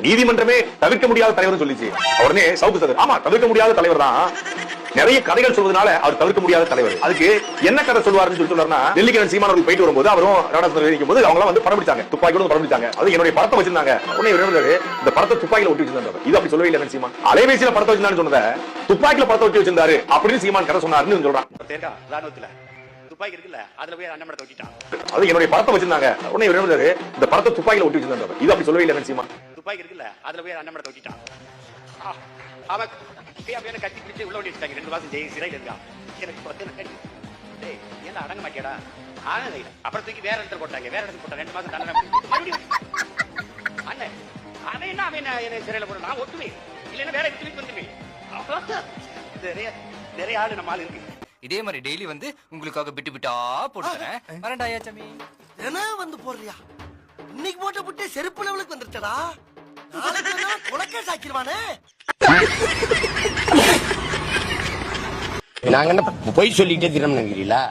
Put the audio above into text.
நீதிமன்றமே தவிர்க்க முடியாத தலைவர் சொல்லிச்சு. உடனே சவுக்கு சங்கர் ஆமா தவிர்க்க முடியாத தலைவர் தான். நிறைய கதைகள் சொல்வதனால அவர் தவிர்க்க முடியாத தலைவர். அதுக்கு என்ன கதை சொல்வாருன்னு சொல்லி சொல்றாருன்னா, டெல்லிக்கு சீமான் அவர்கள் போயிட்டு வரும்போது அவரும் ராடாசன் இருக்கும் போது அவங்க வந்து படம் பிடிச்சாங்க, துப்பாக்கியோட படம் பிடிச்சாங்க. அது என்னுடைய படத்தை வச்சிருந்தாங்க. உடனே இந்த படத்தை துப்பாக்கில ஒட்டி வச்சிருந்தாரு. இது அப்படி சொல்லவே இல்லை சீமான். அலைபேசியில படத்தை வச்சிருந்தான்னு சொன்னத துப்பாக்கில படத்தை ஒட்டி வச்சிருந்தாரு அப்படின்னு சீமான் கதை சொன்னாருன்னு சொல்றான். துப்பாக்கி இருக்குல்ல, அதுல போய் அண்ணன் படத்தை ஒட்டிட்டான். அது என்னுடைய படத்தை வச்சிருந்தாங்க. உடனே இந்த படத்தை துப்பாக்கில ஒட்டி வச்சிருந்தாரு. இது அப்படி சொல்லவே இல்லை சீமான். துப்பாக்கி இருக்குல்ல, அதுல போய் அண்ணன் படத்தை ஒட்டிட்டான். அவன் அப்படியே கட்டி பிடிச்சு உள்ள ஓடி வச்சிட்டாங்க. 2 மாசம் ஜெயில் சிறையில் இருக்கான். எனக்கு ஏன்னா அடங்க மாட்டேடா. அப்புறம் தூக்கி வேற இடத்துல போட்டாங்க. வேற இடத்துல போட்டாங்க. 2 மாசம் தண்டனை. அண்ணன் அவன் என்ன அவன் என்ன சிறையில போட நான் ஒட்டுவேன். இல்லைன்னா வேற இடத்துக்கு வந்துடுவேன். நிறைய ஆளு நம்ம ஆளு இருக்கு. இதே மாதிரி டெய்லி வந்து உங்களுக்காக பிட்டு பிட்டா போட்டுறேன். வரண்டாயா சாமி என்ன வந்து போடுறியா? இன்னைக்கு போட்ட புட்டே செருப்பு லெவலுக்கு வந்துருச்சடா. நாளைக்கு உனக்கே சாக்கிடுவானே. நாங்க என்ன பொய் சொல்லிட்டே தினம் நினைக்கிறீங்களா?